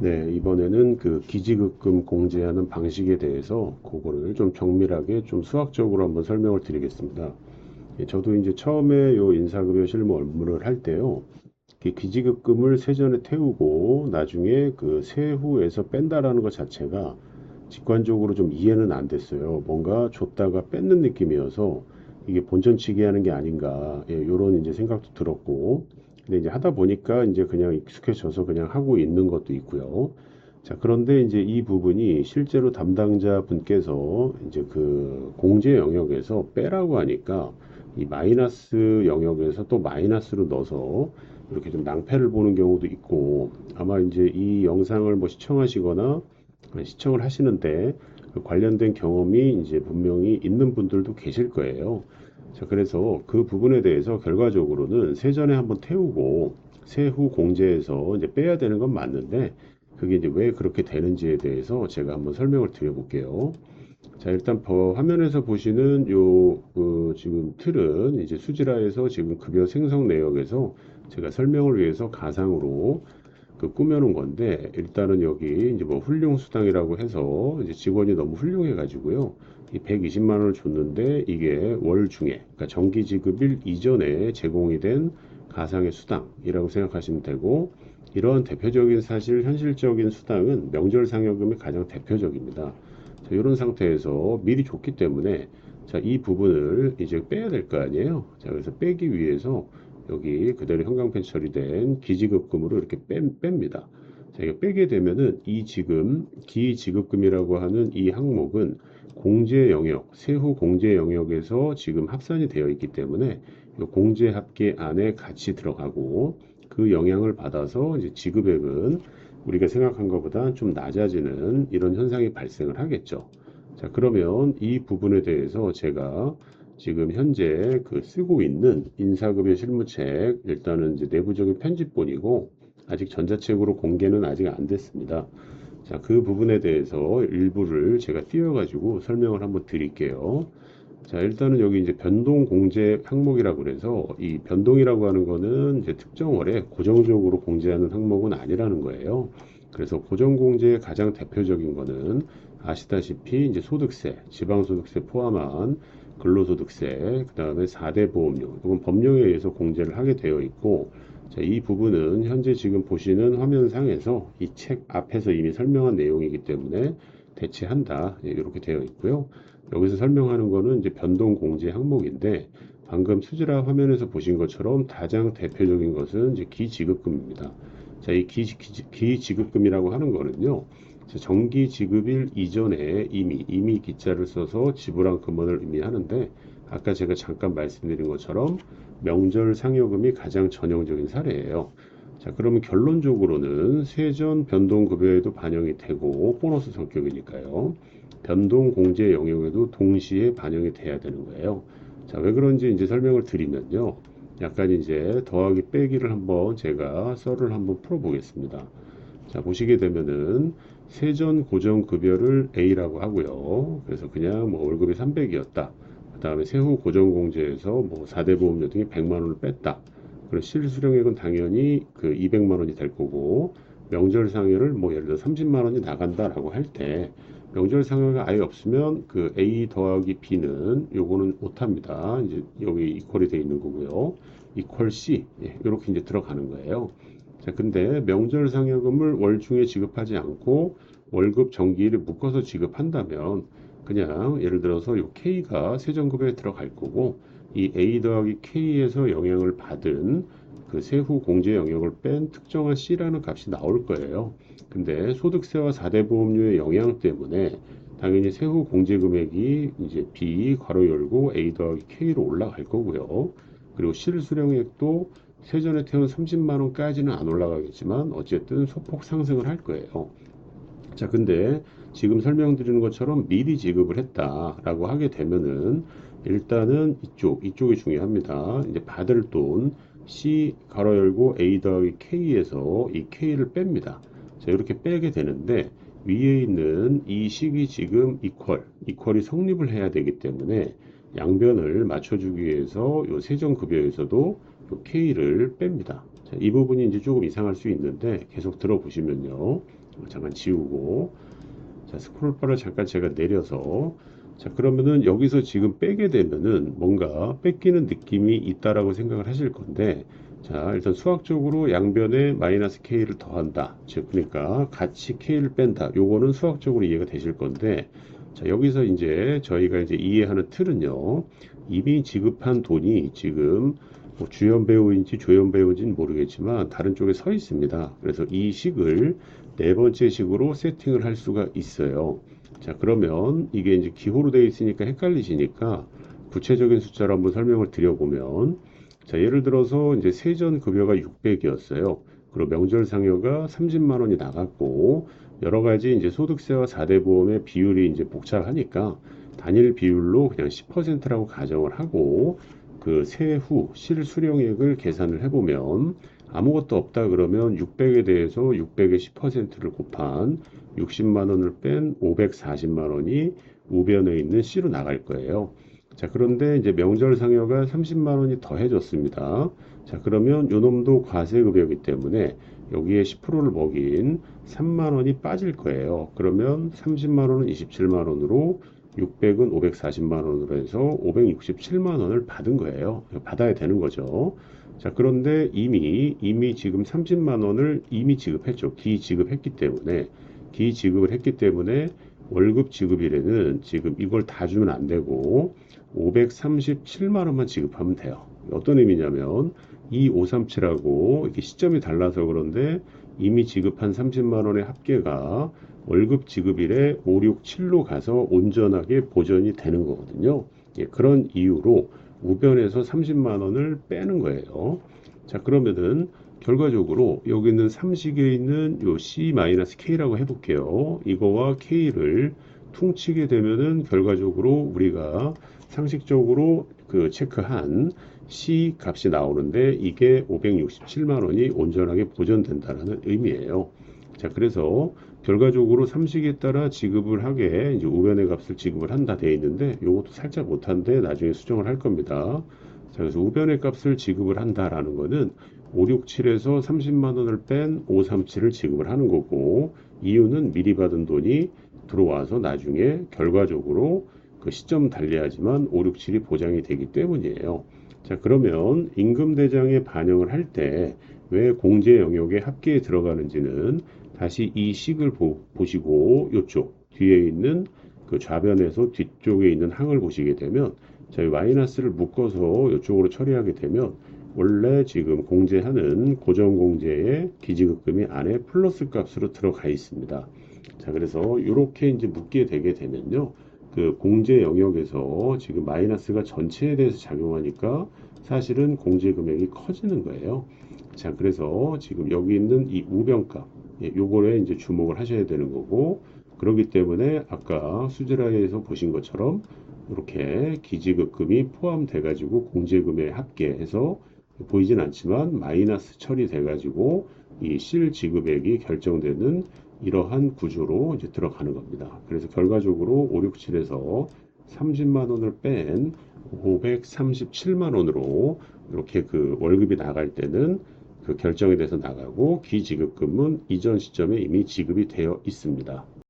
네, 이번에는 그 기지급금 공제하는 방식에 대해서 그거를 좀 정밀하게 좀 수학적으로 한번 설명을 드리겠습니다. 예, 저도 이제 처음에 요 인사급여 실무 업무를 할 때요. 그 기지급금을 세전에 태우고 나중에 그 세후에서 뺀다라는 것 자체가 직관적으로 좀 이해는 안 됐어요. 뭔가 줬다가 뺏는 느낌이어서 이게 본전치기 하는 게 아닌가, 예, 요런 이제 생각도 들었고. 근데 이제 하다 보니까 이제 그냥 익숙해져서 그냥 하고 있는 것도 있고요. 자, 그런데 이제 이 부분이 실제로 담당자 분께서 이제 그 공제 영역에서 빼라고 하니까 이 마이너스 영역에서 또 마이너스로 넣어서 이렇게 좀 낭패를 보는 경우도 있고, 아마 이제 이 영상을 뭐 시청하시거나 시청을 하시는데 그 관련된 경험이 이제 분명히 있는 분들도 계실 거예요. 자, 그래서 그 부분에 대해서 결과적으로는 세전에 한번 태우고 세후 공제에서 이제 빼야 되는 건 맞는데, 그게 이제 왜 그렇게 되는지에 대해서 제가 한번 설명을 드려볼게요. 자, 일단 화면에서 보시는 지금 틀은 이제 수지라에서 지금 급여 생성 내역에서 제가 설명을 위해서 가상으로 그 꾸며놓은 건데, 일단은 여기 이제 뭐 훌륭 수당이라고 해서 이제 직원이 너무 훌륭해 가지고요. 이 120만 원을 줬는데 이게 월 중에, 그러니까 정기 지급일 이전에 제공이 된 가상의 수당이라고 생각하시면 되고, 이런 대표적인 사실 현실적인 수당은 명절 상여금이 가장 대표적입니다. 자, 이런 상태에서 미리 줬기 때문에 자, 이 부분을 이제 빼야 될 거 아니에요. 자, 그래서 빼기 위해서 여기 그대로 현강펜 처리된 기지급금으로 이렇게 뺍니다. 자, 이거 빼게 되면은 이 지금 기지급금이라고 하는 이 항목은 공제 영역, 세후 공제 영역에서 지금 합산이 되어 있기 때문에 이 공제 합계 안에 같이 들어가고, 그 영향을 받아서 이제 지급액은 우리가 생각한 것보다 좀 낮아지는 이런 현상이 발생을 하겠죠. 자, 그러면 이 부분에 대해서 제가 지금 현재 그 쓰고 있는 인사급여 실무책, 일단은 이제 내부적인 편집본이고 아직 전자책으로 공개는 아직 안 됐습니다. 자, 그 부분에 대해서 일부를 제가 띄워가지고 설명을 한번 드릴게요. 자, 일단은 여기 이제 변동 공제 항목이라고 그래서 이 변동이라고 하는 거는 이제 특정 월에 고정적으로 공제하는 항목은 아니라는 거예요. 그래서 고정 공제의 가장 대표적인 거는 아시다시피 이제 소득세, 지방소득세 포함한 근로소득세, 그다음에 4대 보험료, 이건 법령에 의해서 공제를 하게 되어 있고, 자, 이 부분은 현재 지금 보시는 화면상에서 이 책 앞에서 이미 설명한 내용이기 때문에 대체한다, 예, 이렇게 되어 있고요. 여기서 설명하는 거는 이제 변동 공제 항목인데, 방금 수지라 화면에서 보신 것처럼 가장 대표적인 것은 이제 기지급금입니다. 자, 이 기지급금이라고 하는 거는요. 정기 지급일 이전에 이미 기자를 써서 지불한 금원을 의미하는데, 아까 제가 잠깐 말씀드린 것처럼 명절 상여금이 가장 전형적인 사례예요. 자, 그러면 결론적으로는 세전 변동급여에도 반영이 되고 보너스 성격이니까요. 변동 공제 영역에도 동시에 반영이 돼야 되는 거예요. 자, 왜 그런지 이제 설명을 드리면요. 약간 이제 더하기 빼기를 한번 제가 썰을 한번 풀어 보겠습니다. 자, 보시게 되면은 세전 고정 급여를 A라고 하고요. 그래서 그냥 뭐 월급이 300이었다. 그 다음에 세후 고정 공제에서 뭐 4대 보험료 등에 100만 원을 뺐다. 그럼 실수령액은 당연히 그 200만 원이 될 거고, 명절 상여를 뭐 예를 들어 30만 원이 나간다라고 할 때 명절 상여가 아예 없으면 그 A 더하기 B는 요거는 못합니다. 이제 여기 이퀄이 돼 있는 거고요. 이퀄 C, 예, 이렇게 이제 들어가는 거예요. 자, 근데 명절 상여금을 월 중에 지급하지 않고 월급 정기일에 묶어서 지급한다면 그냥 예를 들어서 요 K가 세전급여에 들어갈 거고, 이 A 더하기 K에서 영향을 받은 그 세후 공제 영역을 뺀 특정한 C라는 값이 나올 거예요. 근데 소득세와 4대 보험료의 영향 때문에 당연히 세후 공제 금액이 이제 B 괄호 열고 A 더하기 K로 올라갈 거고요. 그리고 실수령액도 세전에 태운 30만 원까지는 안 올라가겠지만 어쨌든 소폭 상승을 할 거예요. 자, 근데 지금 설명드리는 것처럼 미리 지급을 했다라고 하게 되면은 일단은 이쪽이 중요합니다. 이제 받을 돈 C 가로 열고 A 더하기 K에서 이 K를 뺍니다. 자, 이렇게 빼게 되는데 위에 있는 이 식이 지금 이퀄이 성립을 해야 되기 때문에 양변을 맞춰주기 위해서 요 세전급여에서도 요 K를 뺍니다. 자, 이 부분이 이제 조금 이상할 수 있는데 계속 들어보시면요. 잠깐 지우고, 자, 스크롤바를 잠깐 제가 내려서, 자, 그러면은 여기서 지금 빼게 되면은 뭔가 뺏기는 느낌이 있다라고 생각을 하실 건데, 자, 일단 수학적으로 양변에 마이너스 k를 더한다. 즉, 그러니까 같이 k를 뺀다. 요거는 수학적으로 이해가 되실 건데, 자, 여기서 이제 저희가 이제 이해하는 틀은요, 이미 지급한 돈이 지금 뭐 주연 배우인지 조연 배우인지는 모르겠지만 다른 쪽에 서 있습니다. 그래서 이 식을 네 번째 식으로 세팅을 할 수가 있어요. 자, 그러면 이게 이제 기호로 되어 있으니까 헷갈리시니까 구체적인 숫자로 한번 설명을 드려보면, 자, 예를 들어서 이제 세전 급여가 600이었어요. 그리고 명절 상여가 30만 원이 나갔고, 여러 가지 이제 소득세와 4대 보험의 비율이 이제 복잡하니까 단일 비율로 그냥 10%라고 가정을 하고, 그 세후 실수령액을 계산을 해보면 아무것도 없다 그러면 600에 대해서 600의 10%를 곱한 60만 원을 뺀 540만 원이 우변에 있는 C로 나갈 거예요. 자, 그런데 이제 명절 상여가 30만 원이 더해졌습니다. 자, 그러면 요놈도 과세급여이기 때문에 여기에 10%를 먹인 3만 원이 빠질 거예요. 그러면 30만 원은 27만 원으로 600은 540만 원으로 해서 567만 원을 받은 거예요. 받아야 되는 거죠. 자, 그런데 이미 지금 30만 원을 이미 지급했죠. 기지급을 했기 때문에 월급 지급일에는 지금 이걸 다 주면 안 되고 537만 원만 지급하면 돼요. 어떤 의미냐면 이 537하고 이렇게 시점이 달라서 그런데 이미 지급한 30만 원의 합계가 월급 지급일에 567로 가서 온전하게 보전이 되는 거거든요. 예, 그런 이유로 우변에서 30만 원을 빼는 거예요. 자, 그러면은 결과적으로 여기 있는 삼식에 있는 요 C-K라고 해볼게요. 이거와 K를 퉁치게 되면은 결과적으로 우리가 상식적으로 그 체크한 C 값이 나오는데 이게 567만 원이 온전하게 보전된다는 의미예요. 자, 그래서 결과적으로 삼식에 따라 지급을 하게 이제 우변의 값을 지급을 한다 돼 있는데 요것도 살짝 못한데 나중에 수정을 할 겁니다. 자, 그래서 우변의 값을 지급을 한다라는 거는 567에서 30만 원을 뺀 537을 지급을 하는 거고, 이유는 미리 받은 돈이 들어와서 나중에 결과적으로 그 시점 달리하지만 567이 보장이 되기 때문이에요. 자, 그러면 임금 대장에 반영을 할 때 왜 공제 영역에 합계에 들어가는지는 다시 이 식을 보시고 이쪽 뒤에 있는 그 좌변에서 뒤쪽에 있는 항을 보시게 되면 저희 마이너스를 묶어서 이쪽으로 처리하게 되면 원래 지금 공제하는 고정공제의 기지급금이 안에 플러스 값으로 들어가 있습니다. 자, 그래서 이렇게 이제 묶게 되게 되면요. 그 공제 영역에서 지금 마이너스가 전체에 대해서 작용하니까 사실은 공제 금액이 커지는 거예요. 자, 그래서 지금 여기 있는 이 우변값, 요거에 이제 주목을 하셔야 되는 거고, 그렇기 때문에 아까 수지라에서 보신 것처럼 이렇게 기지급금이 포함돼 가지고 공제금에 합계해서 보이진 않지만 마이너스 처리돼 가지고 이 실지급액이 결정되는 이러한 구조로 이제 들어가는 겁니다. 그래서 결과적으로 567에서 30만 원을 뺀 537만 원으로 이렇게 그 월급이 나갈 때는 그 결정이 돼서 나가고 기지급금은 이전 시점에 이미 지급이 되어 있습니다.